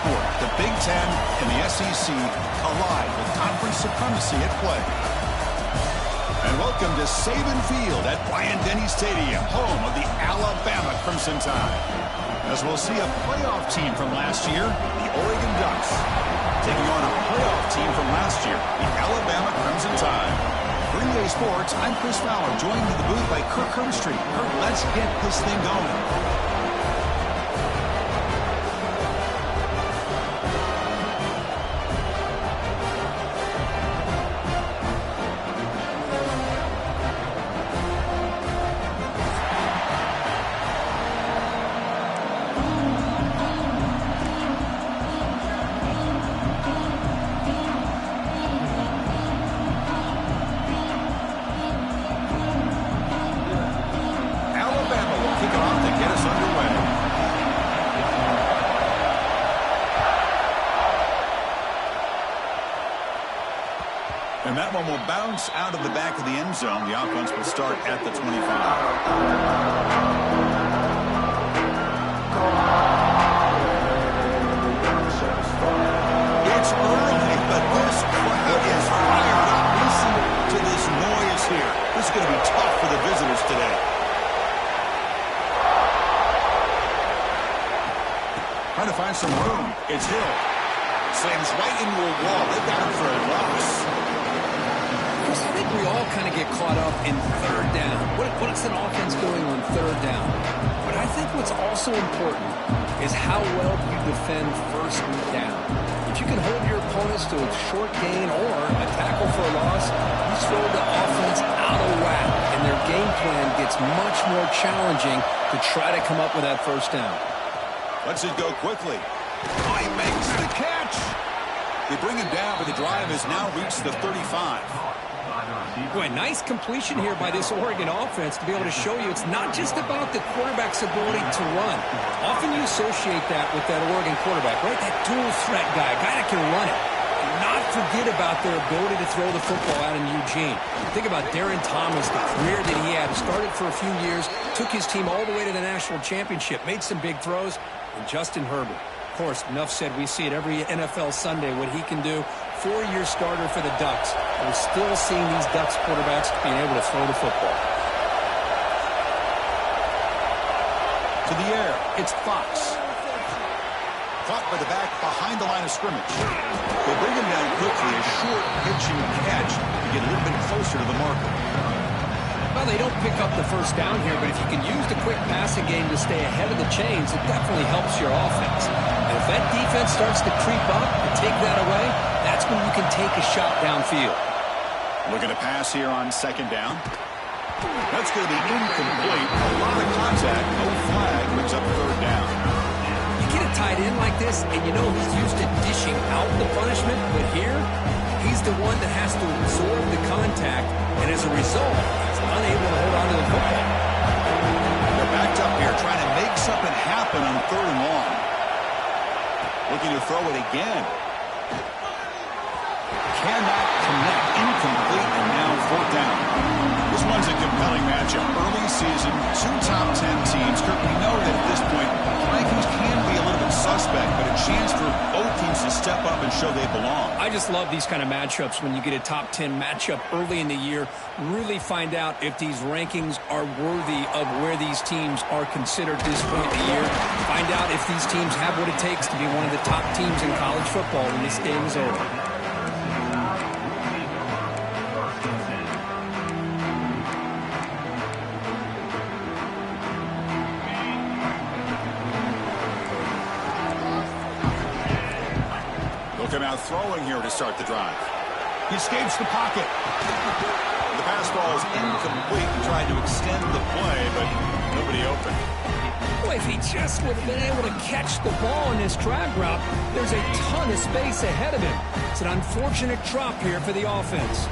sport, the Big Ten and the SEC collide with conference supremacy at play. And welcome to Saban Field at Bryant-Denny Stadium, home of the Alabama Crimson Tide. As we'll see a playoff team from last year, the Oregon Ducks, taking on a playoff team from last year, the Alabama Crimson Tide. For EA Sports, I'm Chris Fowler, joined in the booth by Kirk Herbstreit. Kirk, let's get this thing going. And that one will bounce out of the back of the end zone. The offense will start at the 25. It's early, but this crowd is fired up. Listen to this noise here. This is going to be tough for the visitors today. Trying to find some room. It's Hill. Slams right into a wall. They've got him for a loss. I think we all kind of get caught up in third down. What's an offense doing on third down? But I think what's also important is how well you defend first down. If you can hold your opponents to a short gain or a tackle for a loss, you throw the offense out of whack, and their game plan gets much more challenging to try to come up with that first down. Let's it go quickly. Oh, he makes the catch. They bring him down, but the drive has now reached the 35. Boy, nice completion here by this Oregon offense to be able to show you it's not just about the quarterback's ability to run. Often you associate that with that Oregon quarterback, right? That dual threat guy, a guy that can run it. Do not forget about their ability to throw the football out in Eugene. Think about Darren Thomas, the career that he had. Started for a few years, took his team all the way to the national championship, made some big throws, and Justin Herbert. Of course, enough said, we see it every NFL Sunday what he can do. 4-year starter for the Ducks. We're still seeing these Ducks quarterbacks being able to throw the football. To the air, it's Fox. Caught by the back behind the line of scrimmage. They bring him down quickly, a short pitch and catch to get a little bit closer to the marker. Well, they don't pick up the first down here, but if you can use the quick passing game to stay ahead of the chains, it definitely helps your offense. And if that defense starts to creep up and take that away, that's when you can take a shot downfield. Looking to pass here on second down. That's going to be incomplete. A lot of contact, no flag, brings up third down. You get a tight end like this, and you know he's used to dishing out the punishment, but here, he's the one that has to absorb the contact, and as a result, he's unable to hold on to the football. They're backed up here, trying to make something happen on third and long. Looking to throw it again. Cannot connect. Incomplete, and now fourth down. This one's a compelling matchup. Early season, 2 top 10 teams. Kirk, we know that at this point, rankings can be a little bit suspect, but a chance for both teams to step up and show they belong. I just love these kind of matchups when you get a top 10 matchup early in the year. Really find out if these rankings are worthy of where these teams are considered this point in the year. Find out if these teams have what it takes to be one of the top teams in college football when this game is over. Come out throwing here to start the drive. He escapes the pocket. The pass ball is incomplete. He tried to extend the play, but nobody open. Boy, if he just would have been able to catch the ball in this drag route, there's a ton of space ahead of him. It's an unfortunate drop here for the offense.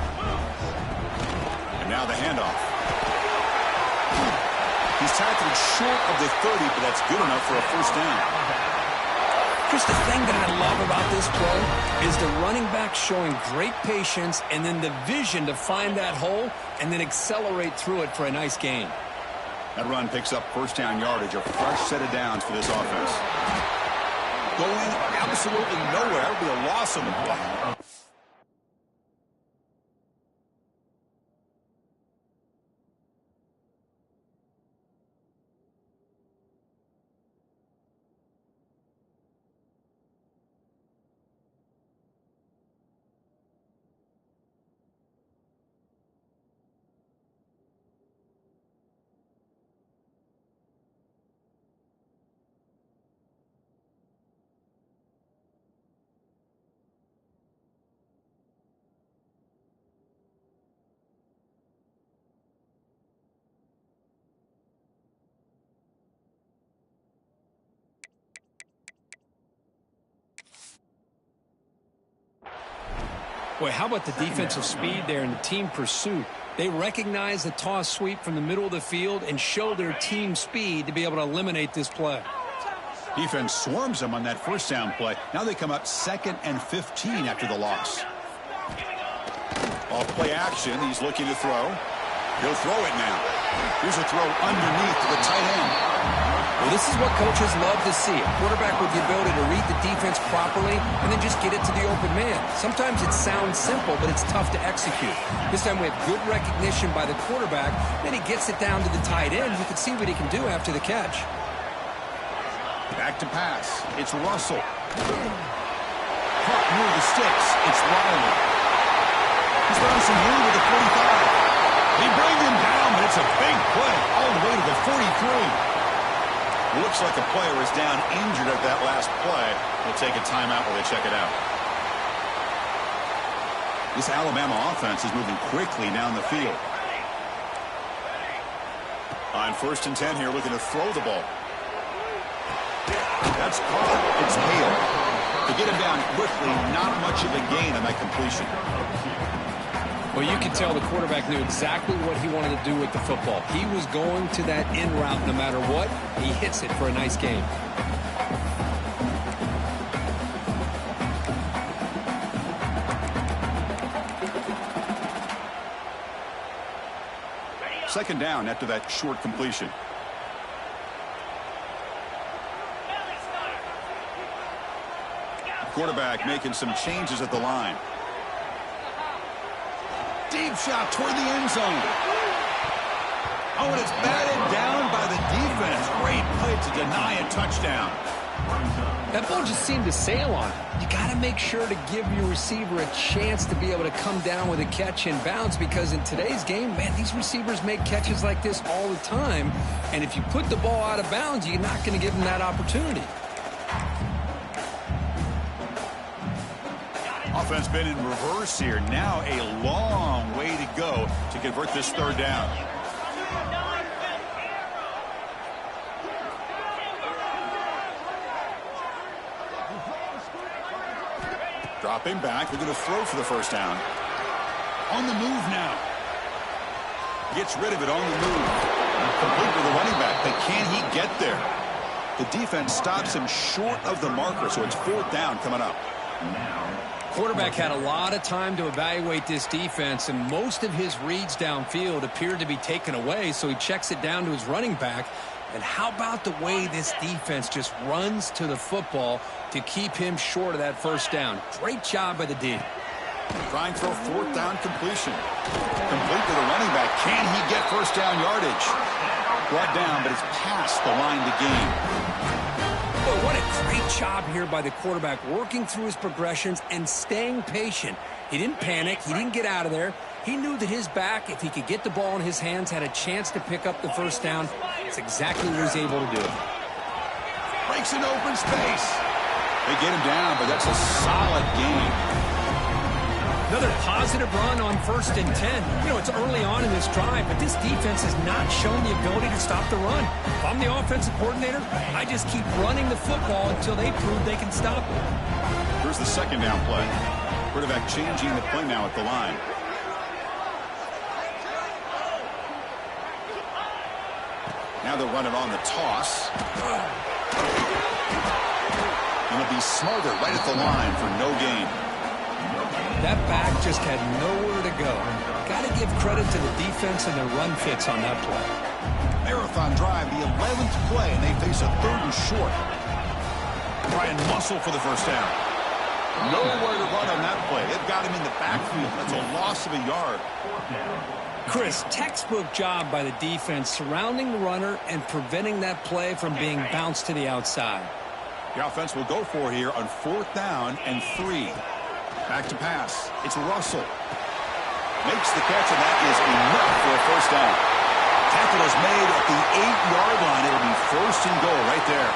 And now the handoff. He's tackled short of the 30, but that's good enough for a first down. Just the thing that I love about this play is the running back showing great patience and then the vision to find that hole and then accelerate through it for a nice gain. That run picks up first down yardage, a fresh set of downs for this offense. going absolutely nowhere. It'll be a loss on the play. Boy, how about the defensive speed there and the team pursuit? They recognize the toss sweep from the middle of the field and show their team speed to be able to eliminate this play. Defense swarms them on that first down play. Now they come up 2nd and 15 after the loss. Off play action. He's looking to throw. He'll throw it now. Here's a throw underneath the tight end. Well, this is what coaches love to see. A quarterback with the ability to read the defense properly and then just get it to the open man. Sometimes it sounds simple, but it's tough to execute. This time we have good recognition by the quarterback. Then he gets it down to the tight end. You can see what he can do after the catch. Back to pass. It's Russell. Caught near the sticks. It's Riley. He's running some room with the 45. They bring him down, but it's a big play all the way to the 43. Looks like a player is down injured at that last play. We'll take a timeout while they check it out. This Alabama offense is moving quickly down the field. On 1st and 10 here, looking to throw the ball. That's caught. It's Hale. To get him down quickly, not much of a gain on that completion. Well, you can tell the quarterback knew exactly what he wanted to do with the football. He was going to that in route no matter what. He hits it for a nice gain. Second down after that short completion. Quarterback making some changes at the line. Deep shot toward the end zone. Oh, and it's batted down by the defense. Great play to deny a touchdown. That ball just seemed to sail on it. You got to make sure to give your receiver a chance to be able to come down with a catch and bounce, because in today's game, man, these receivers make catches like this all the time. And if you put the ball out of bounds, you're not going to give them that opportunity. Offense been in reverse here. Now a long way to go to convert this third down. Dropping back. They're going to throw for the first down. On the move now. Gets rid of it on the move. Complete with the running back. But can he get there? The defense stops him short of the marker, so it's 4th down coming up. Quarterback had a lot of time to evaluate this defense, and most of his reads downfield appeared to be taken away, so he checks it down to his running back. And how about the way this defense just runs to the football to keep him short of that first down? Great job by the D. Trying for a 4th down completion. Complete to the running back. Can he get first down yardage? Brought down, but it's past the line to gain. Boy, what a great job here by the quarterback, working through his progressions and staying patient. He didn't panic. He didn't get out of there. He knew that his back, if he could get the ball in his hands, had a chance to pick up the first down. It's exactly what he's able to do. Breaks an open space. They get him down, but that's a solid game. Another positive run on 1st and 10. You know, it's early on in this drive, but this defense has not shown the ability to stop the run. If I'm the offensive coordinator, I just keep running the football until they prove they can stop it. Here's the second down play. Quarterback changing the play now at the line. Now they'll run it on the toss. And it'll be Smarter right at the line for no gain. That back just had nowhere to go. Got to give credit to the defense and their run fits on that play. Marathon drive, the 11th play, and they face a 3rd and short. Try and muscle for the first down. Nowhere to run on that play. They've got him in the backfield. That's a loss of a yard. Chris, textbook job by the defense surrounding the runner and preventing that play from being bounced to the outside. The offense will go for here on 4th down and 3. Back to pass. It's Russell. Makes the catch, and that is enough for a first down. Tackle is made at the 8-yard line. It'll be 1st and goal right there.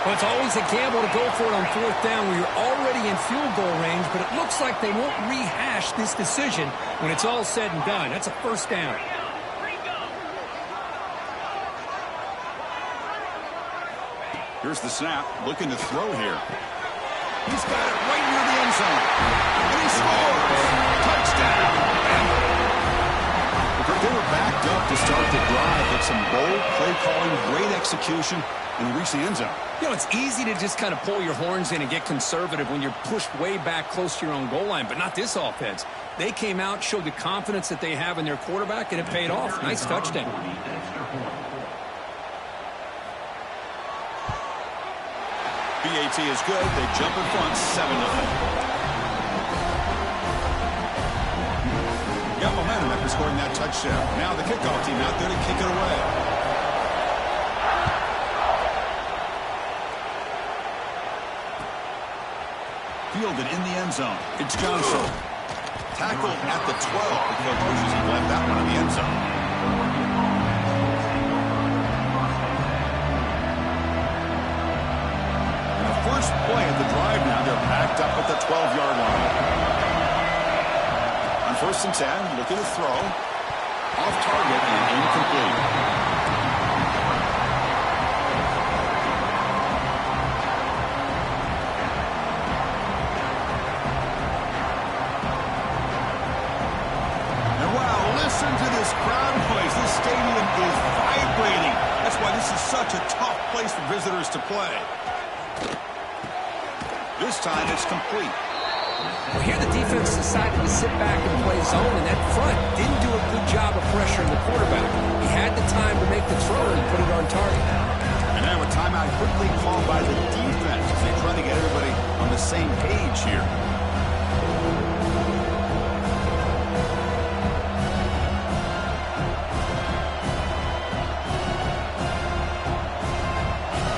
Well, it's always a gamble to go for it on 4th down where you're already in field goal range, but it looks like they won't rehash this decision when it's all said and done. That's a first down. Here's the snap. Looking to throw here. He's got it right near the end zone. And he scores. Touchdown. They were backed up to start the drive, but some bold play calling, great execution, and reach the end zone. You know, it's easy to just kind of pull your horns in and get conservative when you're pushed way back close to your own goal line, but not this offense. They came out, showed the confidence that they have in their quarterback, and it paid off. Nice touchdown. BAT is good. They jump in front 7-0. Got momentum after scoring that touchdown. Now the kickoff team out there to kick it away. Fielded in the end zone. It's Johnson. Tackled at the 12. The coach wishes he left that one in the end zone. And the first play of the drive now, they're backed up at the 12-yard line. On 1st and 10, looking to throw. Off target and incomplete. And wow, listen to this crowd noise. This stadium is vibrating. That's why this is such a tough place for visitors to play. This time it's complete. Well, here the defense decided to sit back and play zone, and that front didn't do a good job of pressuring the quarterback. He had the time to make the throw and put it on target. And now a timeout quickly called by the defense as they try to get everybody on the same page here.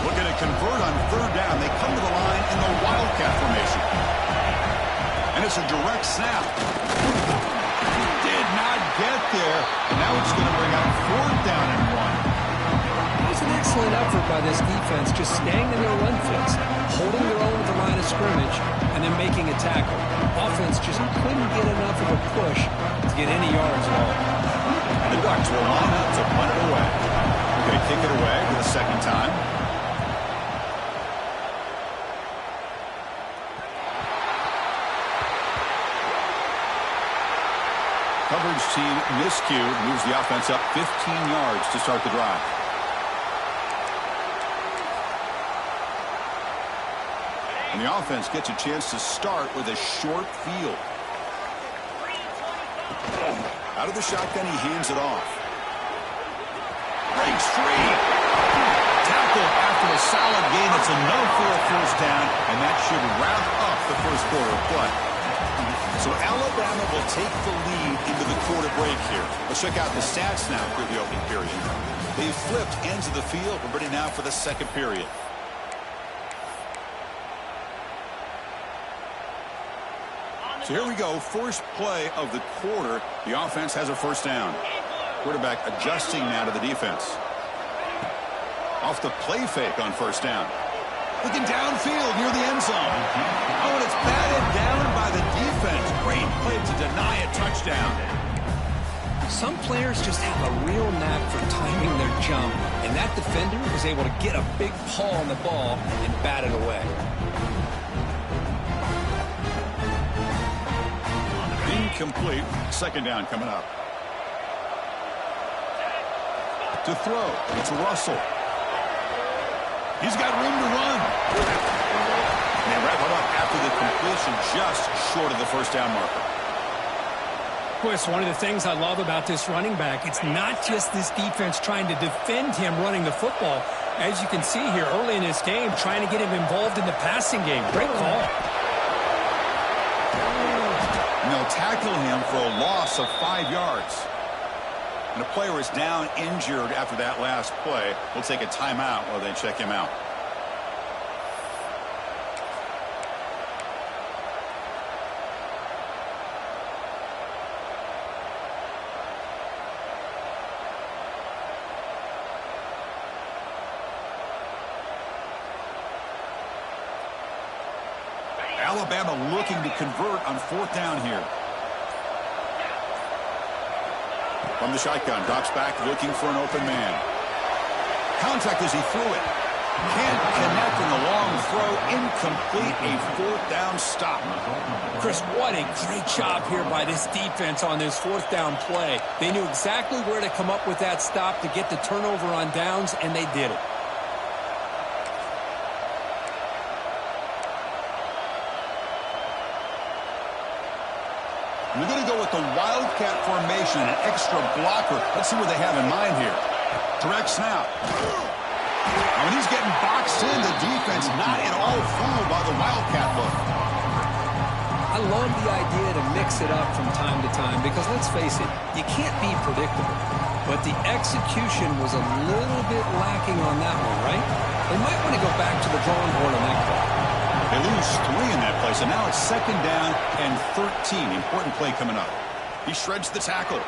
Looking to convert on 3rd down. They come to the line in the Wildcat formation. And it's a direct snap. Did not get there. And now it's going to bring up 4th down and 1. It was an excellent effort by this defense, just staying in their run fits, holding their own at the line of scrimmage, and then making a tackle. Offense just couldn't get enough of a push to get any yards at all. And the Ducks will line up to punt it away. We're going to kick it away for the 2nd time. Coverage team miscue moves the offense up 15 yards to start the drive. And the offense gets a chance to start with a short field. Out of the shotgun, he hands it off. Breaks free. Tackled after a solid gain. It's enough for a first down, and that should wrap up the first quarter of play. So Alabama will take the lead into the quarter break here. Let's check out the stats now through the opening period. They've flipped ends of the field. We're ready now for the 2nd period. So here we go. First play of the quarter. The offense has a first down. Quarterback adjusting now to the defense. Off the play fake on 1st down. Looking downfield near the end zone. Oh, and it's batted down by the defense. Great play to deny a touchdown. Some players just have a real knack for timing their jump, and that defender was able to get a big paw on the ball and bat it away. Incomplete. 2nd down coming up. To throw, it's Russell. He's got room to run. And they wrap it up after the completion just short of the first down marker. Boy, it's one of the things I love about this running back. It's not just this defense trying to defend him running the football. As you can see here early in this game, trying to get him involved in the passing game. Great call. And they'll tackle him for a loss of 5 yards. And a player is down injured after that last play. We'll take a timeout while they check him out. Alabama looking to convert on 4th down here. From the shotgun, drops back looking for an open man. Contact as he threw it. Can't connect in the long throw. Incomplete. A 4th down stop. Chris, what a great job here by this defense on this 4th down play. They knew exactly where to come up with that stop to get the turnover on downs, and they did it. We're going to go with the Wildcat formation, an extra blocker. Let's see what they have in mind here. Direct snap. And when he's getting boxed in, the defense not at all fooled by the Wildcat look. I love the idea to mix it up from time to time because, let's face it, you can't be predictable. But the execution was a little bit lacking on that one, right? They might want to go back to the drawing board on that call. They lose 3 in that play, so now it's 2nd down and 13. Important play coming up. He shreds the tackle.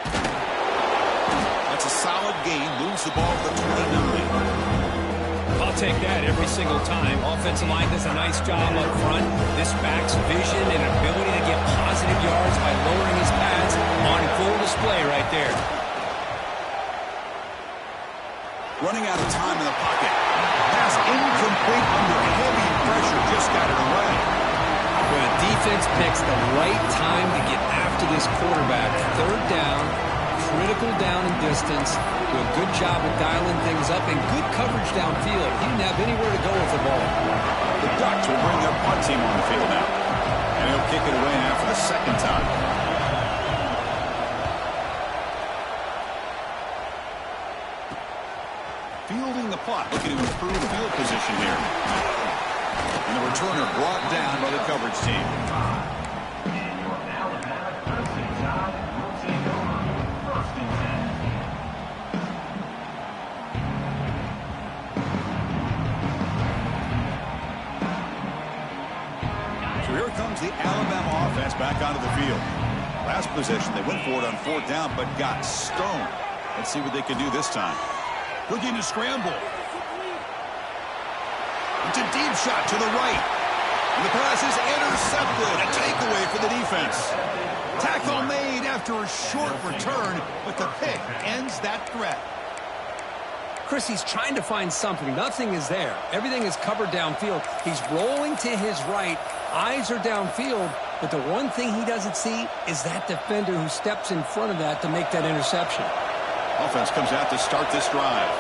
That's a solid gain. Moves the ball to the 29. I'll take that every single time. Offensive line does a nice job up front. This back's vision and ability to get positive yards by lowering his pads on full display right there. Running out of time in the pocket. Pass incomplete under heavy pressure. Just got it away. Well, the defense picks the right time to get after this quarterback. 3rd down, critical down and distance. Do a good job of dialing things up and good coverage downfield. He didn't have anywhere to go with the ball. The Ducks will bring their punt team on the field now. And he'll kick it away now for the 2nd time. Fielding the punt, looking to improve field position here. And the returner brought down by the coverage team. So here comes the Alabama offense back onto the field. Last possession, they went for it on 4th down, but got stoned. Let's see what they can do this time. Looking to scramble. It's a deep shot to the right. And the pass is intercepted. A takeaway for the defense. Tackle made after a short return, but the pick ends that threat. Chris, he's trying to find something. Nothing is there. Everything is covered downfield. He's rolling to his right. Eyes are downfield. But the one thing he doesn't see is that defender who steps in front of that to make that interception. Offense comes out to start this drive.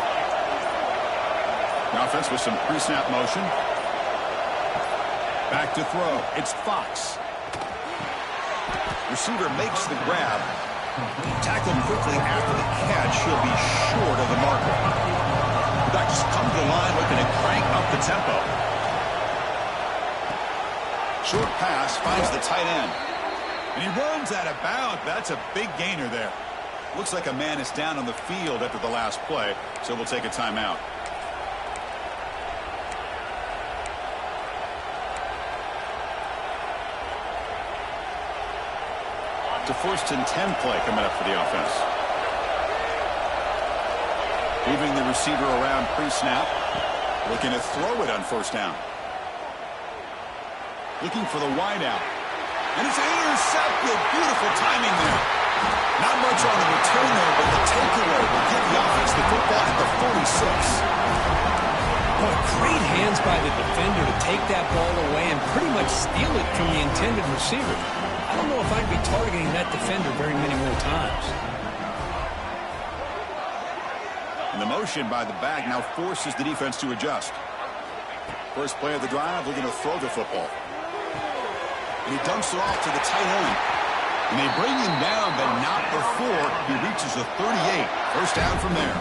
The offense with some pre-snap motion. Back to throw. It's Fox. Receiver makes the grab. Tackled quickly after the catch. He'll be short of the marker. The Ducks come to the line looking to crank up the tempo. Short pass finds the tight end. And he runs out of bounds. That's a big gainer there. Looks like a man is down on the field after the last play, so we'll take a timeout. It's a 1st and 10 play coming up for the offense. Moving the receiver around pre-snap. Looking to throw it on 1st down. Looking for the wideout. And it's intercepted. Beautiful timing there. Not much on the return there, but the takeaway will give the offense the football at the 46. Boy, great hands by the defender to take that ball away and pretty much steal it from the intended receiver. I don't know if I'd be targeting that defender very many more times. And the motion by the back now forces the defense to adjust. First play of the drive, looking to throw the football. And he dumps it off to the tight end. And they bring him down, but not before he reaches the 38. First down from there.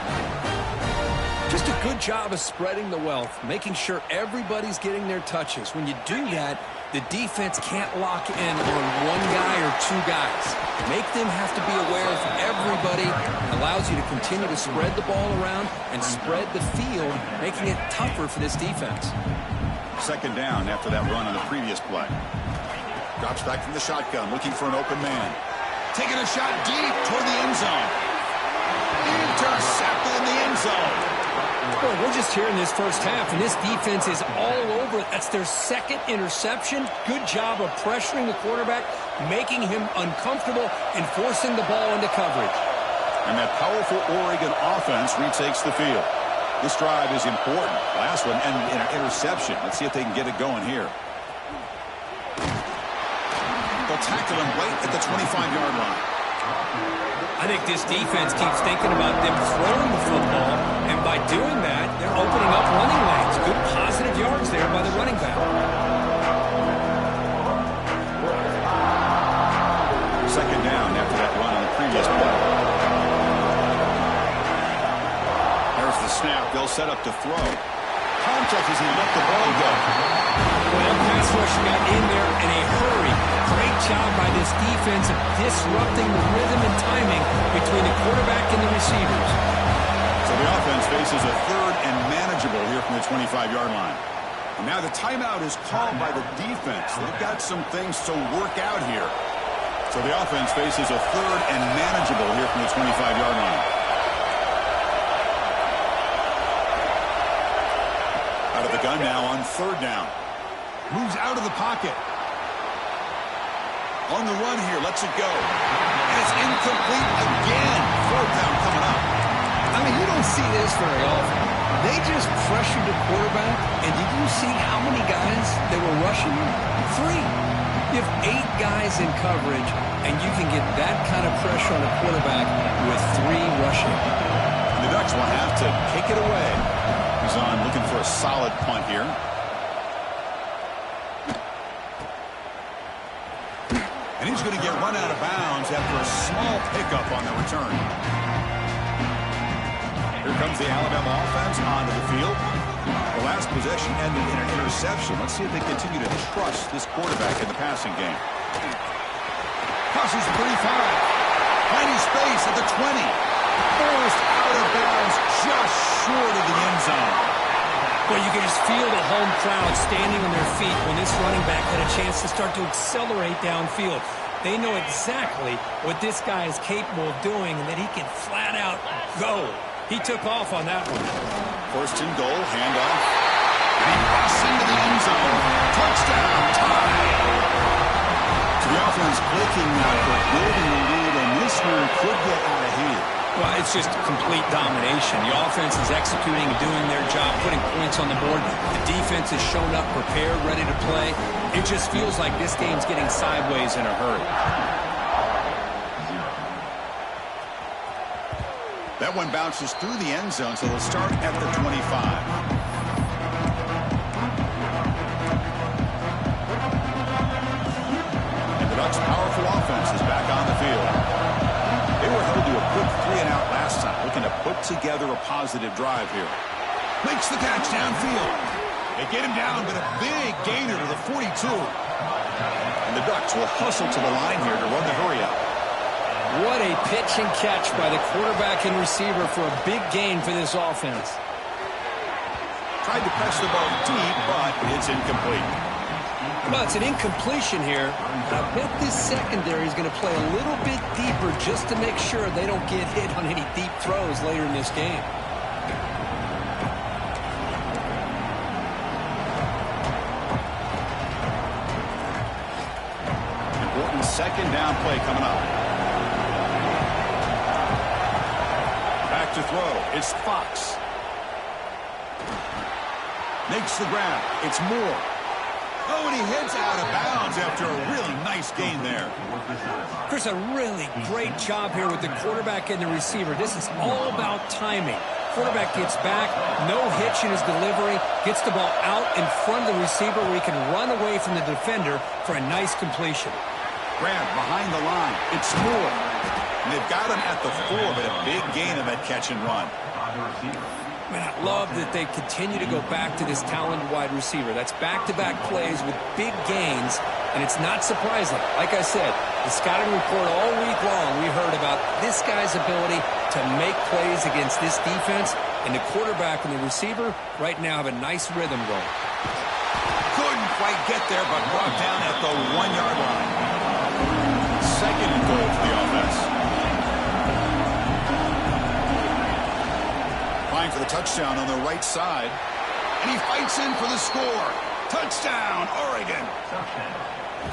Just a good job of spreading the wealth, making sure everybody's getting their touches. When you do that, the defense can't lock in on one guy or two guys. Make them have to be aware of everybody. It allows you to continue to spread the ball around and spread the field, making it tougher for this defense. Second down after that run on the previous play. Drops back from the shotgun, looking for an open man. Taking a shot deep toward the end zone. Intercepted in the end zone. Well, we're just here in this first half, and this defense is all over it. That's their second interception. Good job of pressuring the quarterback, making him uncomfortable, and forcing the ball into coverage. And that powerful Oregon offense retakes the field. This drive is important. Last one, and an interception. Let's see if they can get it going here. They'll tackle him right at the 25-yard line. I think this defense keeps thinking about them throwing the football, and by doing that, they're opening up running lanes. Good positive yards there by the running back. Second down after that run on the previous play. There's the snap. They'll set up to throw. Contact as he let the ball go. Well, pass rush got in there in a hurry. Great job by this defense of disrupting the rhythm and timing between the quarterback and the receivers. So the offense faces a third and manageable here from the 25-yard line. And now the timeout is called by the defense. They've got some things to work out here. So the offense faces a third and manageable here from the 25-yard line. Out of the gun now on third down. Moves out of the pocket. On the run here, lets it go. And it's incomplete again. Fourth down coming up. I mean, you don't see this very often. They just pressured the quarterback, and did you see how many guys they were rushing? 3. You have 8 guys in coverage, and you can get that kind of pressure on a quarterback with 3 rushing. The Ducks will have to kick it away. He's on looking for a solid punt here. And he's going to get run out of bounds after a small pickup on the return. Here comes the Alabama offense onto the field. The last possession ended in an interception. Let's see if they continue to trust this quarterback in the passing game. Crosses the 35. Finding space at the 20. Forced out of bounds just short of the end zone. Well, you can just feel the home crowd standing on their feet when this running back had a chance to start to accelerate downfield. They know exactly what this guy is capable of doing and that he can flat out go. He took off on that one. First and goal, handoff. And he busts into the end zone. Touchdown, tie. So the offense clicking now for building the lead, and this one could get out of hand. Well, it's just complete domination. The offense is executing and doing their job, putting points on the board. The defense has shown up prepared, ready to play. It just feels like this game's getting sideways in a hurry. That one bounces through the end zone, so they'll start at the 25. And the Ducks' powerful offense is back on the field. They were held to a quick 3-and-out last time, looking to put together a positive drive here. Makes the catch downfield. They get him down, but a big gainer to the 42. And the Ducks will hustle to the line here to run the hurry out. What a pitch and catch by the quarterback and receiver for a big gain for this offense. Tried to press the ball deep, but it's incomplete. Well, it's an incompletion here. I bet this secondary is going to play a little bit deeper just to make sure they don't get hit on any deep throws later in this game. Important second down play coming up. Back to throw. It's Fox. Makes the grab. It's Moore. Oh, and he heads out of bounds after a really nice gain there. Chris, a really great job here with the quarterback and the receiver. This is all about timing. Quarterback gets back, no hitch in his delivery, gets the ball out in front of the receiver where he can run away from the defender for a nice completion. Grab behind the line. It's Moore. And they've got him at the 4, but a big gain of that catch and run. Man, I love that they continue to go back to this talented wide receiver. That's back-to-back plays with big gains, and it's not surprising. Like I said, the scouting report all week long, we heard about this guy's ability to make plays against this defense, and the quarterback and the receiver right now have a nice rhythm going. Couldn't quite get there, but brought down at the 1-yard line. Second and goal for the offense. For the touchdown on the right side, and he fights in for the score. Touchdown, Oregon.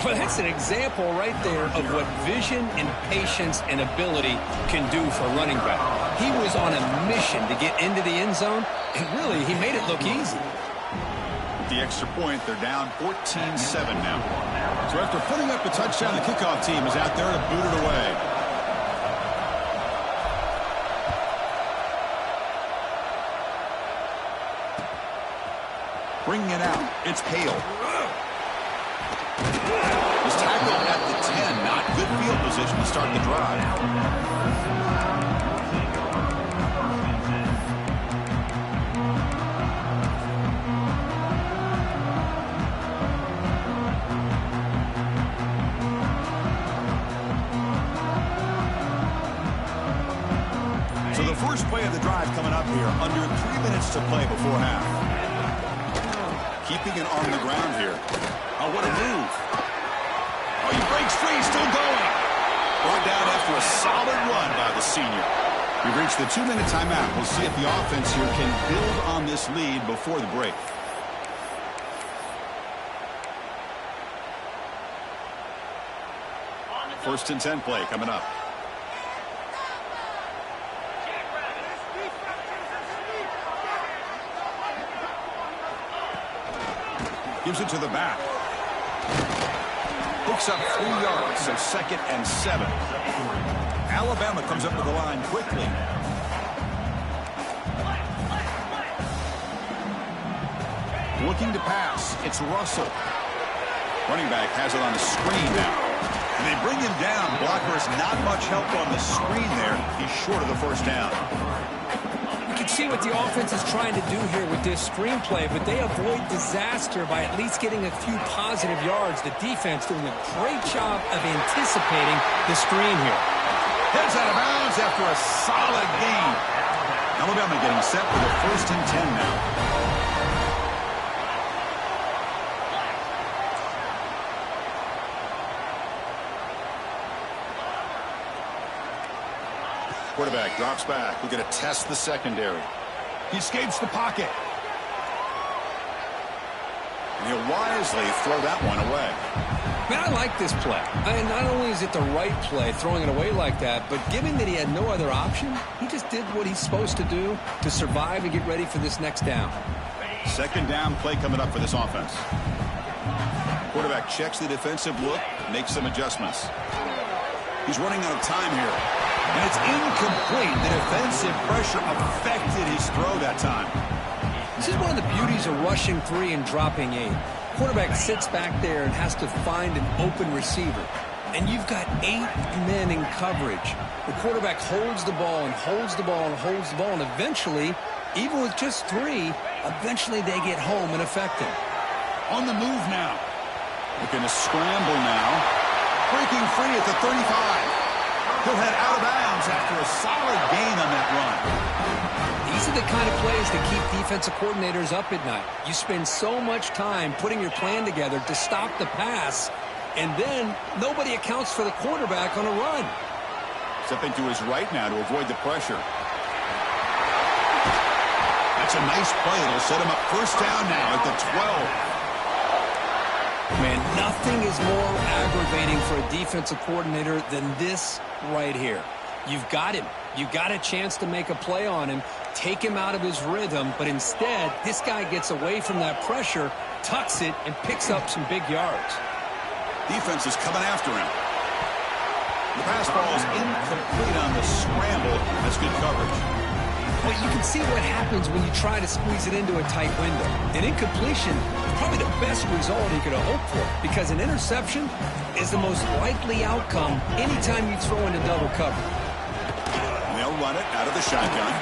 Well, that's an example right there of what vision and patience and ability can do for a running back. He was on a mission to get into the end zone, and really, he made it look easy. The extra point, they're down 14-7 now. So after putting up a touchdown, the kickoff team is out there to boot it away. Bringing it out, it's Hale. He's tackled at the 10, not good field position to start the drive. So the first play of the drive coming up here, under 3 minutes to play before half. Keeping it on the ground here. Oh, what a move. Oh, he breaks free, still going. Brought down after a solid run by the senior. We've reached the 2-minute timeout. We'll see if the offense here can build on this lead before the break. First and 10 play coming up. Gives it to the back. Picks up 3 yards, so 2nd and 7. Alabama comes up with the line quickly. Looking to pass. It's Russell. Running back has it on the screen now. And they bring him down. Blockers not much help on the screen there. He's short of the first down. See what the offense is trying to do here with this screenplay, but they avoid disaster by at least getting a few positive yards. The defense doing a great job of anticipating the screen here. Heads out of bounds after a solid gain. Alabama getting set for the 1st and 10 now. Quarterback drops back. We're going to test the secondary. He escapes the pocket. And he'll wisely throw that one away. Man, I like this play. And not only is it the right play, throwing it away like that, but given that he had no other option, he just did what he's supposed to do to survive and get ready for this next down. Second down play coming up for this offense. Quarterback checks the defensive look, makes some adjustments. He's running out of time here. And it's incomplete. The defensive pressure affected his throw that time. This is one of the beauties of rushing 3 and dropping 8. Quarterback sits back there and has to find an open receiver. And you've got 8 men in coverage. The quarterback holds the ball and holds the ball and holds the ball. And eventually, even with just 3, eventually they get home and affect him. On the move now. Looking to scramble now. Breaking free at the 35. He'll head out of bounds after a solid gain on that run. These are the kind of plays that keep defensive coordinators up at night. You spend so much time putting your plan together to stop the pass, and then nobody accounts for the quarterback on a run. Stepping to his right now to avoid the pressure. That's a nice play. It'll set him up first down now at the 12. Man, nothing is more aggravating for a defensive coordinator than this right here. You've got him. You've got a chance to make a play on him, take him out of his rhythm, but instead, this guy gets away from that pressure, tucks it, and picks up some big yards. Defense is coming after him. The pass ball is incomplete on the scramble. That's good coverage. Well, you can see what happens when you try to squeeze it into a tight window. An incompletion is probably the best result he could have hoped for, because an interception is the most likely outcome anytime you throw into double cover. And they'll run it out of the shotgun.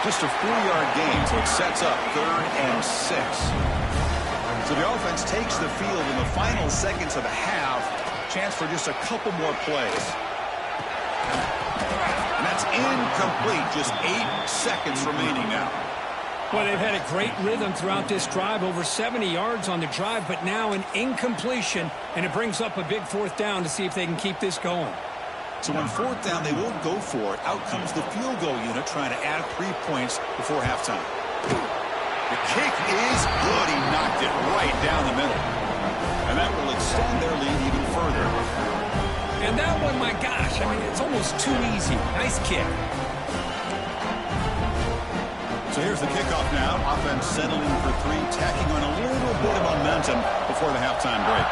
Just a 4-yard gain, so it sets up 3rd and 6. So the offense takes the field in the final seconds of the half. Chance for just a couple more plays. And that's incomplete. Just 8 seconds remaining now. Well, they've had a great rhythm throughout this drive, over 70 yards on the drive, but now an incompletion, and it brings up a big 4th down to see if they can keep this going. So on 4th down, they won't go for it. Out comes the field goal unit trying to add 3 points before halftime. The kick is good. He knocked it right down the middle. And that will extend their lead even further. And that one, my gosh, I mean, it's almost too easy. Nice kick. So here's the kickoff now. Offense settling for 3, tacking on a little bit of momentum before the halftime break.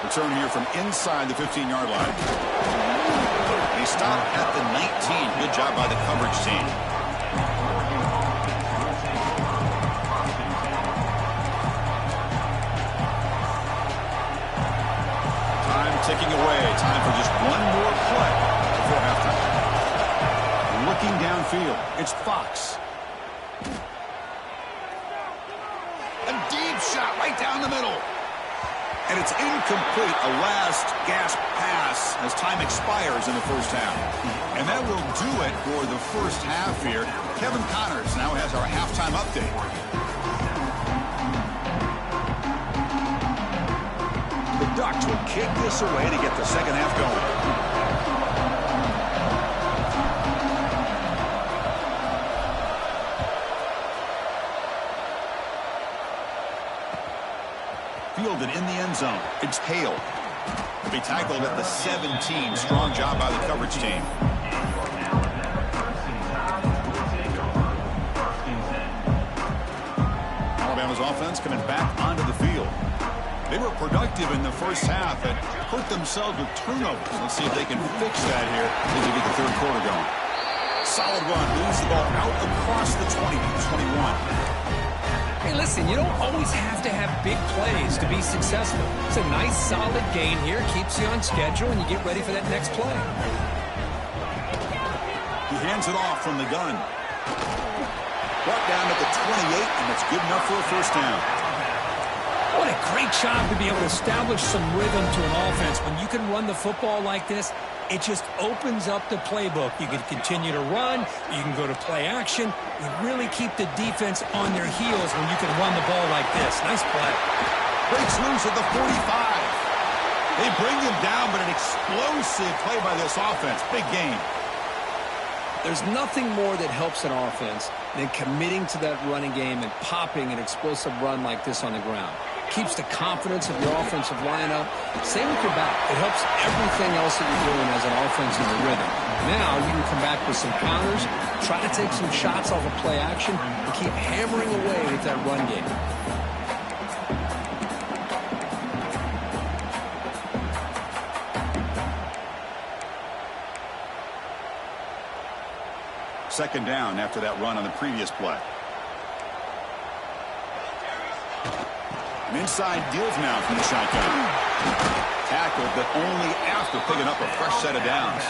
Return here from inside the 15-yard line. He stopped at the 19. Good job by the coverage team. Time ticking away. Time for just one more play before halftime. Looking downfield, it's Fox. A deep shot right down the middle. And it's incomplete, a last gasp pass as time expires in the first half. And that will do it for the first half here. Kevin Connors now has our halftime update. The Ducks will kick this away to get the second half going. Fielded in the end zone. It's Hale. Be tackled at the 17. Strong job by the coverage team. Alabama's offense coming back onto the field. They were productive in the first half and hurt themselves with turnovers. Let's see if they can fix that here as we get the third quarter going. Solid run. Moves the ball out across the 20 to 21. Hey, listen, you don't always have to have big plays to be successful. It's a nice, solid gain here. Keeps you on schedule, and you get ready for that next play. He hands it off from the gun. Brought down at the 28, and it's good enough for a first down. What a great job to be able to establish some rhythm to an offense. When you can run the football like this, it just opens up the playbook. You can continue to run. You can go to play action. You really keep the defense on their heels when you can run the ball like this. Nice play. Breaks loose at the 45. They bring him down, but an explosive play by this offense. Big game. There's nothing more that helps an offense than committing to that running game and popping an explosive run like this on the ground. Keeps the confidence of your offensive lineup. Same with your back. It helps everything else that you're doing as an offense in the rhythm. Now you can come back with some counters, try to take some shots off of play action, and keep hammering away with that run game. Second down after that run on the previous play. An inside give now from the shotgun. Tackled, but only after picking up a fresh set of downs.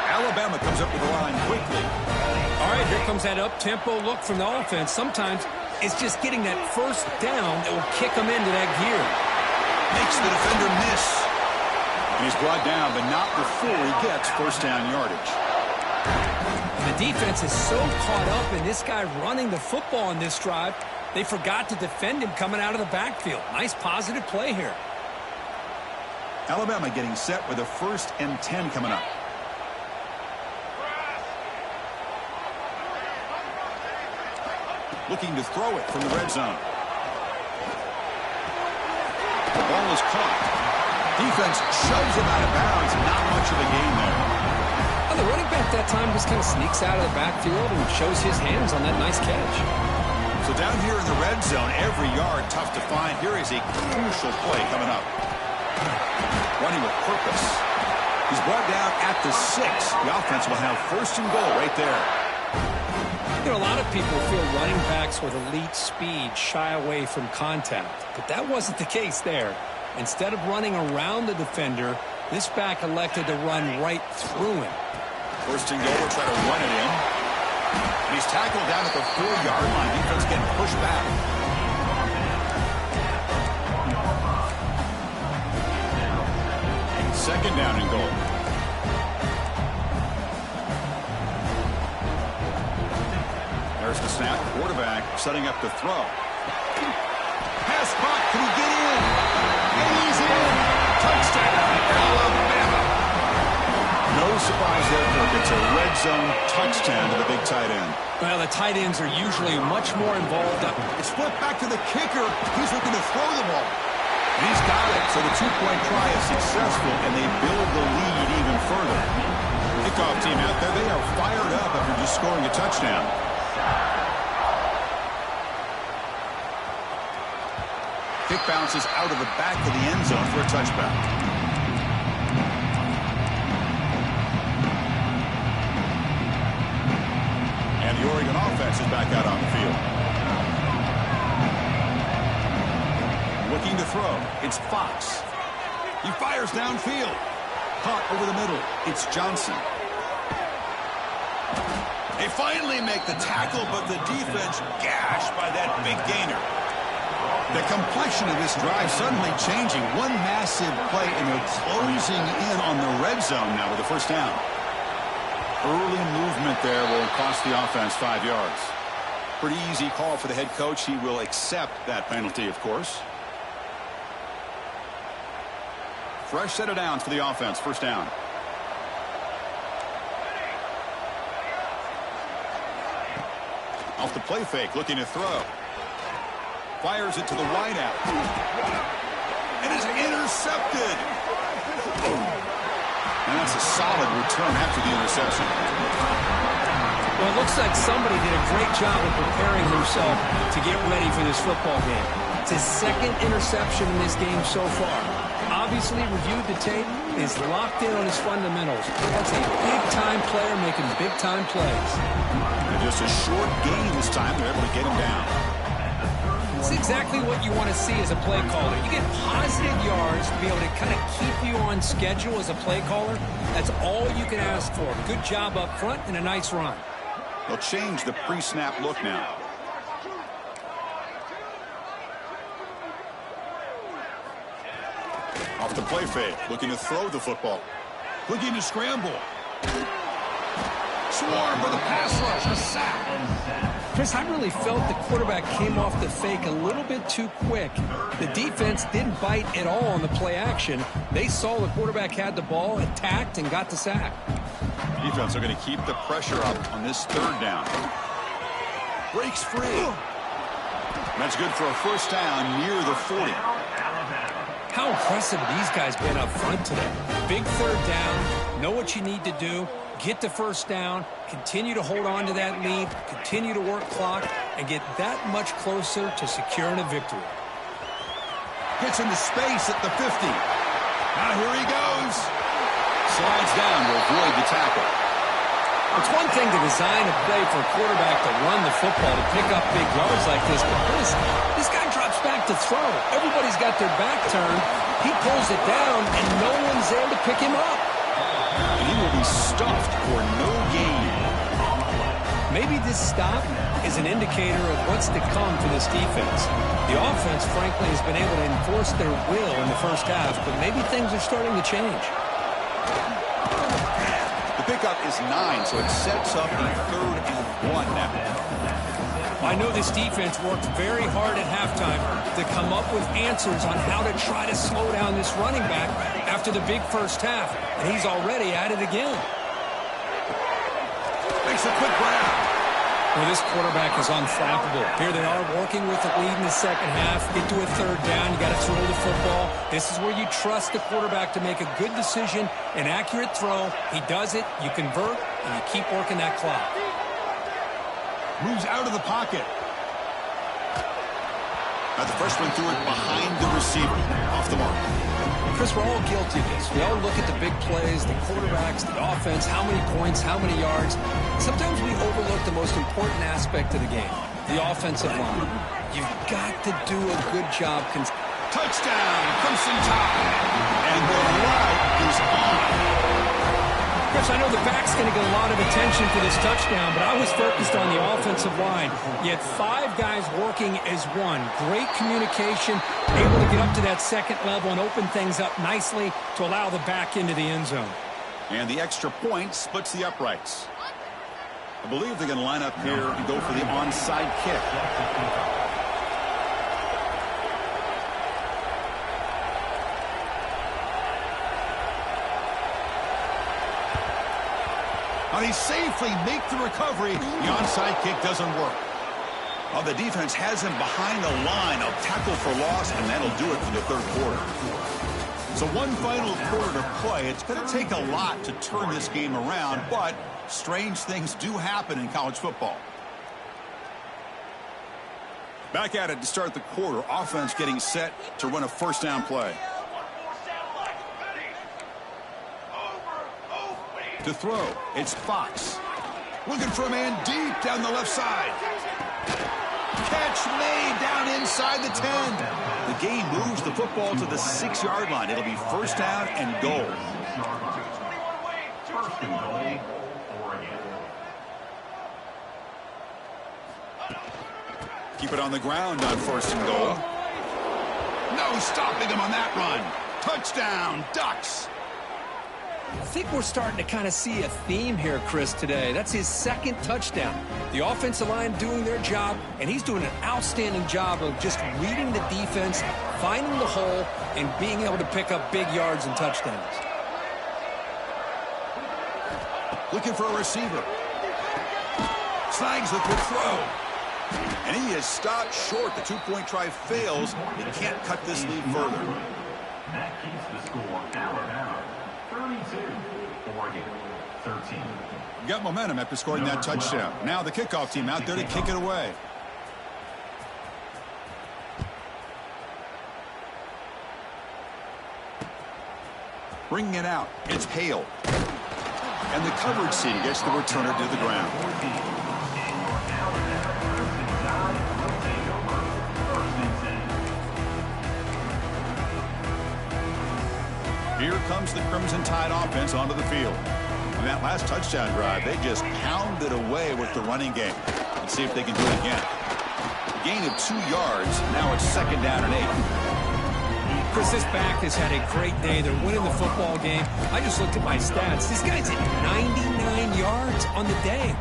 Alabama comes up with the line quickly. All right, here comes that up-tempo look from the offense. Sometimes it's just getting that first down that will kick them into that gear. Makes the defender miss. And he's brought down, but not before he gets first down yardage. And the defense is so caught up in this guy running the football in this drive, they forgot to defend him coming out of the backfield. Nice positive play here. Alabama getting set with a 1st and 10 coming up. Looking to throw it from the red zone. The ball is caught. Defense shoves him out of bounds. Not much of a gain there. Well, the running back that time just kind of sneaks out of the backfield and shows his hands on that nice catch. So down here in the red zone, every yard tough to find. Here is a crucial play coming up. Running with purpose. He's brought down at the 6. The offense will have 1st and goal right there. You know, a lot of people feel running backs with elite speed shy away from contact, but that wasn't the case there. Instead of running around the defender, This back elected to run right through him. First and goal, we'll try to run it in. And he's tackled down at the 4-yard line. Defense getting pushed back. Second down and goal. There's the snap. Quarterback setting up to throw. Pass caught. Can he get in? And he's in. Touchdown, Alabama. No surprise there, Kirk. It's a red zone touchdown to the big tight end. Well, the tight ends are usually much more involved. It's flipped back to the kicker. He's looking to throw the ball. He's got it. So the two-point try is successful, and they build the lead even further. Kickoff team out there. They are fired up after just scoring a touchdown. Kick bounces out of the back of the end zone for a touchback. And the Oregon offense is back out on the field. Looking to throw. It's Fox. He fires downfield. Caught over the middle. It's Johnson. They finally make the tackle, but the defense gashed by that big gainer. The complexion of this drive suddenly changing. One massive play, and they're closing in on the red zone now with a first down. Early movement there will cost the offense 5 yards. Pretty easy call for the head coach. He will accept that penalty, of course. Fresh set of downs for the offense. First down. Off the play fake, looking to throw. Fires it to the wideout. And is intercepted. And that's a solid return after the interception. Well, it looks like somebody did a great job of preparing himself to get ready for this football game. It's his second interception in this game so far. Obviously reviewed the tape, is locked in on his fundamentals. That's a big-time player making big-time plays. And just a short gain this time. They're able to get him down. It's exactly what you want to see as a play caller. You get positive yards to be able to kind of keep you on schedule as a play caller. That's all you can ask for. Good job up front and a nice run. They'll change the pre-snap look now. Off the play fake, looking to throw the football. Looking to scramble. Swarm for the pass rush, a sack. Chris, I really felt the quarterback came off the fake a little bit too quick. The defense didn't bite at all on the play action. They saw the quarterback had the ball, attacked, and got the sack. Defense are going to keep the pressure up on this third down. Breaks free. That's good for a first down near the 40. How impressive these guys been up front today. Big third down, know what you need to do, get the first down, continue to hold on to that lead, continue to work clock, and get that much closer to securing a victory. Gets into space at the 50. Now here he goes. Slides down to avoid the tackle. It's one thing to design a play for a quarterback to run the football, to pick up big yards like this, but this guy drops back to throw. Everybody's got their back turned. He pulls it down, and no one's there to pick him up. And he will be stuffed for no gain. Maybe this stop is an indicator of what's to come for this defense. The offense, frankly, has been able to enforce their will in the first half, but maybe things are starting to change. The pickup is 9, so it sets up a 3rd and 1 now. I know this defense worked very hard at halftime to come up with answers on how to try to slow down this running back after the big first half, and he's already at it again. Makes a quick grab. Well, this quarterback is unflappable. Here they are working with the lead in the second half. Get to a third down. You got to throw the football. This is where you trust the quarterback to make a good decision, an accurate throw. He does it. You convert, and you keep working that clock. Moves out of the pocket. Now the freshman threw it behind the receiver. Off the mark. Chris, we're all guilty of this. We all look at the big plays, the quarterbacks, the offense, how many points, how many yards. Sometimes we overlook the most important aspect of the game, the offensive line. You've got to do a good job Touchdown, Crimson Tide. And the route is on. Chris, I know the back's going to get a lot of attention for this touchdown, but I was focused on the offensive line. You had 5 guys working as one. Great communication, able to get up to that second level and open things up nicely to allow the back into the end zone. And the extra point splits the uprights. I believe they're going to line up here and go for the onside kick. And he safely make the recovery. The onside kick doesn't work. Well, the defense has him behind the line. A tackle for loss, and that'll do it for the third quarter. So one final quarter to play. It's going to take a lot to turn this game around, but strange things do happen in college football. Back at it to start the quarter. Offense getting set to run a first down play. To throw, it's Fox. Looking for a man deep down the left side. Catch made down inside the 10. The game moves the football to the 6-yard line. It'll be first down and goal. Keep it on the ground on first and goal. No stopping him on that run. Touchdown, Ducks. I think we're starting to kind of see a theme here, Chris, today. That's his second touchdown. The offensive line doing their job, and he's doing an outstanding job of just reading the defense, finding the hole, and being able to pick up big yards and touchdowns. Looking for a receiver. Snags the quick throw. And he is stopped short. The 2-point try fails. They can't cut this lead further. That keeps the score Alabama 32, Oregon 13. Got momentum after scoring that touchdown. Now the kickoff team out there to kick it away. Bringing it out. It's Hale. And the coverage team gets the returner to the ground. Here comes the Crimson Tide offense onto the field. On that last touchdown drive, they just pounded away with the running game. Let's see if they can do it again. A gain of 2 yards. Now it's second down and 8. Chris, this back has had a great day. They're winning the football game. I just looked at my stats. This guy's at 99 yards on the day.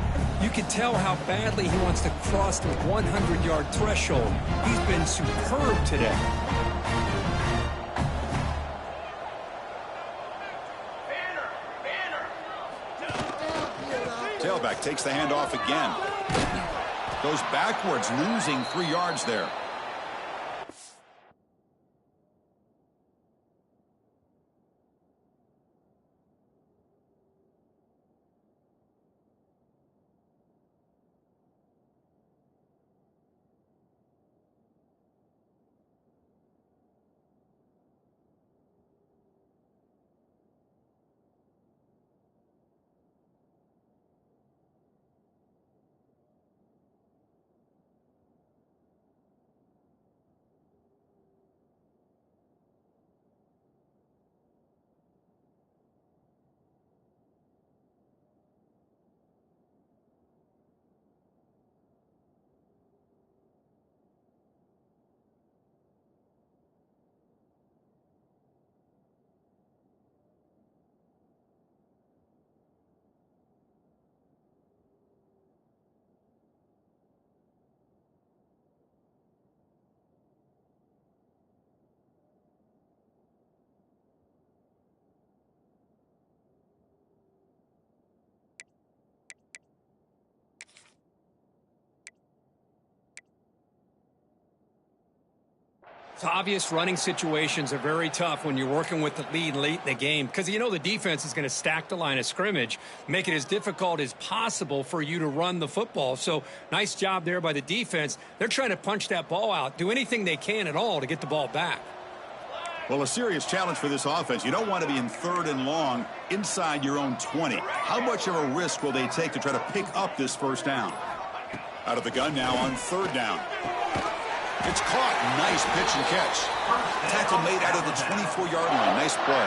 You can tell how badly he wants to cross the 100-yard threshold. He's been superb today. Tailback takes the handoff again. Goes backwards, losing 3 yards there. It's obvious running situations are very tough when you're working with the lead late in the game because you know the defense is going to stack the line of scrimmage, make it as difficult as possible for you to run the football. So nice job there by the defense. They're trying to punch that ball out, do anything they can at all to get the ball back. Well, a serious challenge for this offense. You don't want to be in 3rd and long inside your own 20. How much of a risk will they take to try to pick up this first down? Out of the gun now on 3rd down. It's It's caught. Nice pitch and catch. Tackle made out of the 24-yard line. Nice play.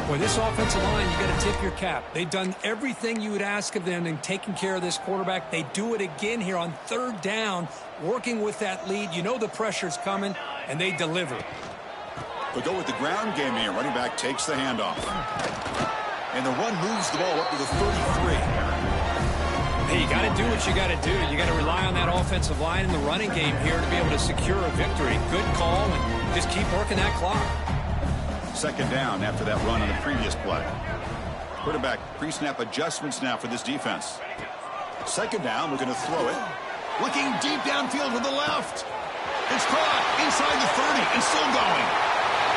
Boy, this offensive line, you got to tip your cap. They've done everything you would ask of them in taking care of this quarterback. They do it again here on third down, working with that lead. You know the pressure's coming, and they deliver. They'll go with the ground game here. Running back takes the handoff. And the run moves the ball up to the 33. Hey, you got to do what you got to do. You got to rely on that offensive line in the running game here to be able to secure a victory. Good call, and just keep working that clock. Second down after that run on the previous play. Quarterback pre-snap adjustments now for this defense. Second down, we're going to throw it. Looking deep downfield to the left. It's caught inside the 30 and still going.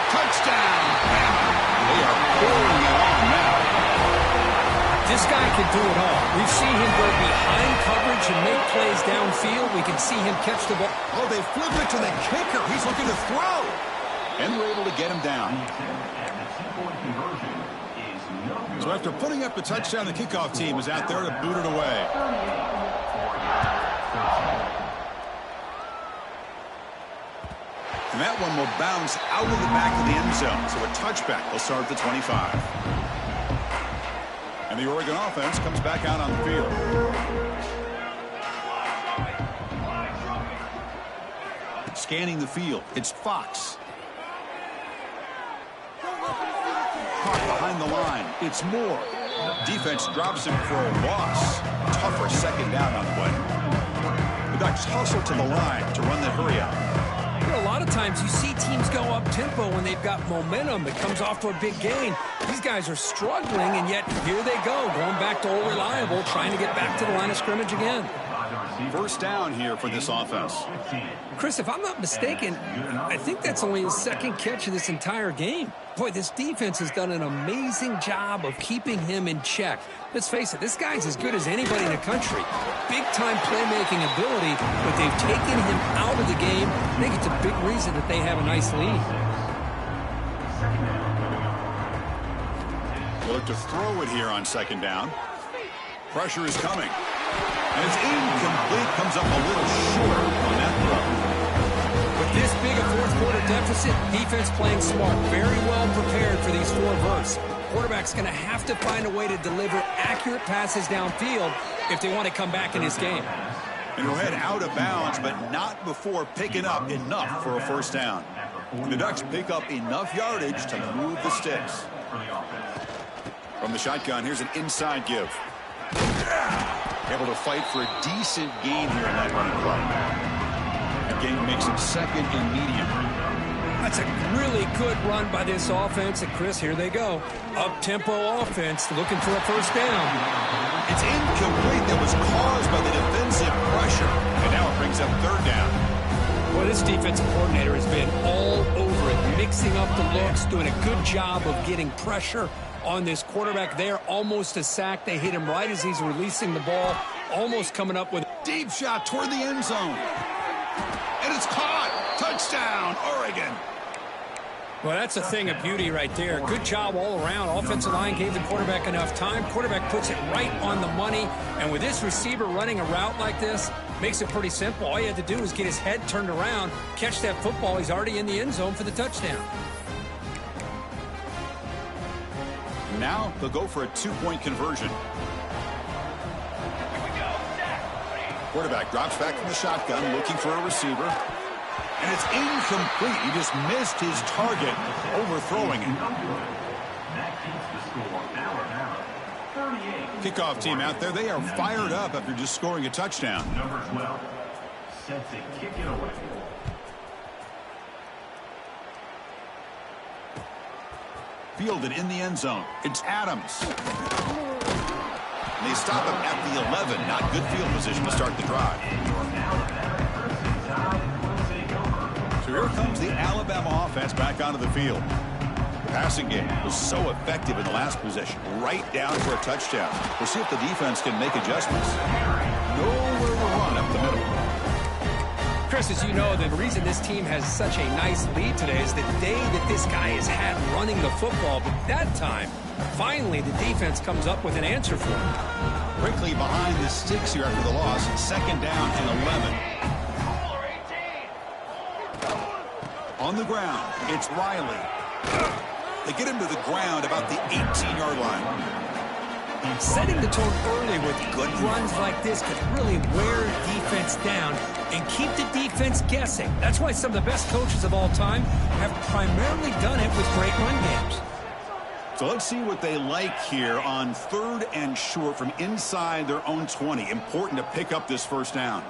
Touchdown, Bama. They are pouring it on now. This guy can do it all. We've seen him go behind coverage and make plays downfield. We can see him catch the ball. Oh, they flip it to the kicker. He's looking to throw. And we're able to get him down. So after putting up the touchdown, the kickoff team is out there to boot it away. And that one will bounce out of the back of the end zone. So a touchback will start at the 25. And the Oregon offense comes back out on the field. Scanning the field, it's Fox. Caught behind the line, it's Moore. Defense drops him for a loss. Tougher second down on the way. The Ducks hustle to the line to run the hurry up. You know, a lot of times you see teams go up-tempo when they've got momentum that comes off to a big gain. These guys are struggling, and yet here they go, going back to old reliable, trying to get back to the line of scrimmage again. First down here for this offense. Chris, if I'm not mistaken, I think that's only his second catch of this entire game. Boy, this defense has done an amazing job of keeping him in check. Let's face it, this guy's as good as anybody in the country. Big-time playmaking ability, but they've taken him out of the game. I think it's a big reason that they have a nice lead. We'll look to throw it here on second down. Pressure is coming. And it's incomplete, comes up a little short on that throw. With this big a fourth-quarter deficit, defense playing smart, very well prepared for these four verts. Quarterback's going to have to find a way to deliver accurate passes downfield if they want to come back in this game. And he'll head out of bounds, but not before picking up enough for a first down. The Ducks pick up enough yardage to move the sticks. From the shotgun, here's an inside give. Able to fight for a decent gain here in that running play. That gain makes it second and medium. That's a really good run by this offense. And, Chris, here they go. Up-tempo offense looking for a first down. It's incomplete. That was caused by the defensive pressure. And now it brings up third down. Well, this defensive coordinator has been all over it, mixing up the looks, doing a good job of getting pressure on this quarterback there. Almost a sack. They hit him right as he's releasing the ball. Almost coming up with a deep shot toward the end zone. And it's caught. Touchdown, Oregon. Well, that's a thing of beauty right there. Good job all around. Offensive line gave the quarterback enough time. Quarterback puts it right on the money. And with this receiver running a route like this, makes it pretty simple. All you had to do is get his head turned around, catch that football. He's already in the end zone for the touchdown. Now they'll go for a two-point conversion. Quarterback drops back from the shotgun, looking for a receiver. And it's incomplete. He just missed his target, overthrowing it. Kickoff team out there, they are fired up after just scoring a touchdown. Number 12 sets it, kick it away. Fielded in the end zone. It's Adams. And they stop him at the 11. Not good field position to start the drive. So here comes the Alabama offense back onto the field. The passing game was so effective in the last possession. Right down for a touchdown. We'll see if the defense can make adjustments. Nowhere to run up the middle. Chris, as you know, the reason this team has such a nice lead today is the day that this guy has had running the football. But that time, finally, the defense comes up with an answer for him. Brinkley behind the sticks here after the loss. Second down and 11. On the ground, it's Riley. They get him to the ground about the 18-yard line. Setting the tone early with good runs like this could really wear defense down and keep the defense guessing. That's why some of the best coaches of all time have primarily done it with great run games. So let's see what they like here on 3rd and short from inside their own 20. Important to pick up this first down.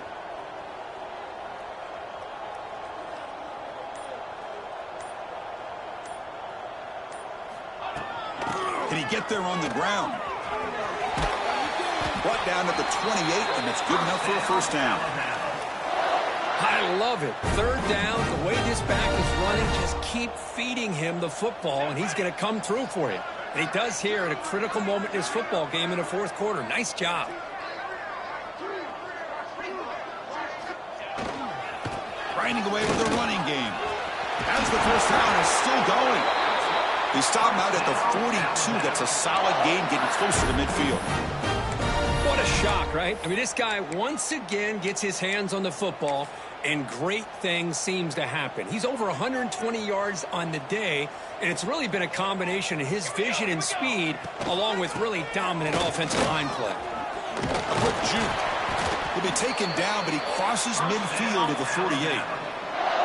Can he get there on the ground? Brought down at the 28, and it's good enough for a first down. I love it. 3rd down, the way this back is running, just keep feeding him the football, and he's going to come through for you. And he does here at a critical moment in his football game in the 4th quarter. Nice job. Grinding away with the running game. As the first down is still going. They stop him out at the 42. That's a solid gain, getting closer to midfield. What a shock, right? I mean, this guy once again gets his hands on the football, and great things seems to happen. He's over 120 yards on the day, and it's really been a combination of his vision and speed, along with really dominant offensive line play. A quick juke. He'll be taken down, but he crosses midfield at the 48.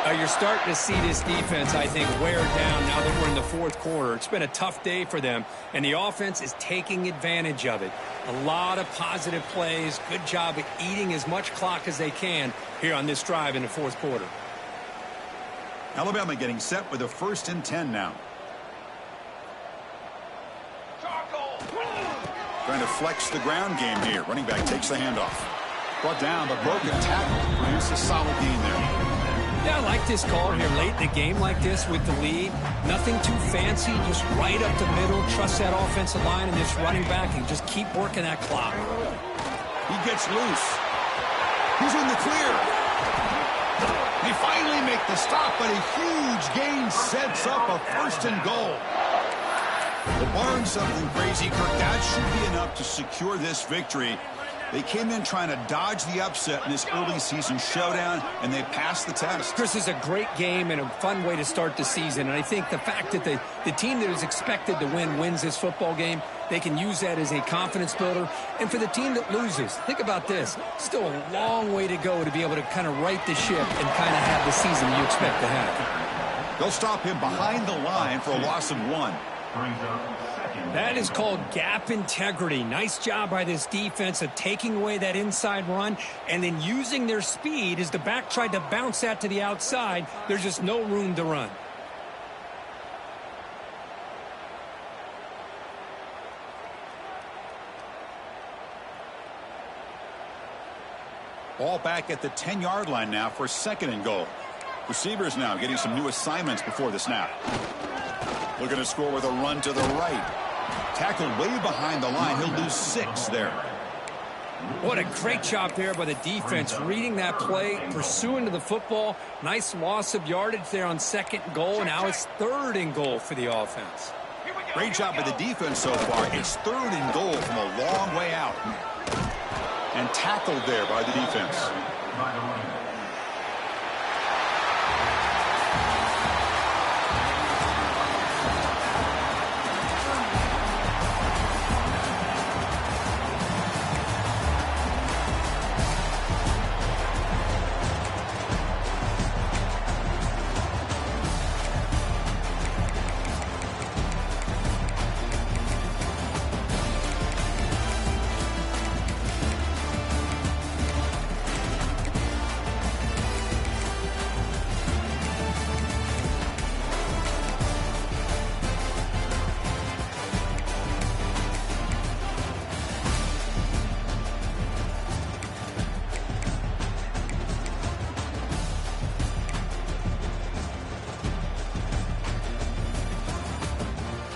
You're starting to see this defense, I think, wear down now that we're in the 4th quarter. It's been a tough day for them, and the offense is taking advantage of it. A lot of positive plays. Good job at eating as much clock as they can here on this drive in the 4th quarter. Alabama getting set with a 1st and 10 now. Trying to flex the ground game here. Running back takes the handoff. Brought down, but broken tackle. Produce a solid gain there. Yeah, I like this call here late in the game like this with the lead. Nothing too fancy, just right up the middle. Trust that offensive line and this running back and just keep working that clock. He gets loose. He's in the clear. They finally make the stop, but a huge gain sets up a 1st and goal. Well, barring something crazy, Kirk, that should be enough to secure this victory. They came in trying to dodge the upset in this early season showdown, and they passed the test. This is a great game and a fun way to start the season. And I think the fact that the team that is expected to win wins this football game, they can use that as a confidence builder. And for the team that loses, think about this. Still a long way to go to be able to kind of right the ship and kind of have the season you expect to have. They'll stop him behind the line for a loss of 1. That is called gap integrity. Nice job by this defense of taking away that inside run and then using their speed as the back tried to bounce that to the outside. There's just no room to run. Ball back at the 10-yard line now for 2nd and goal. Receivers now getting some new assignments before the snap. Looking to score with a run to the right. Tackled way behind the line. He'll lose 6 there. What a great job there by the defense, reading that play, pursuing to the football. Nice loss of yardage there on 2nd and goal. Now it's 3rd and goal for the offense. Great job by the defense so far. It's 3rd and goal from a long way out. And tackled there by the defense.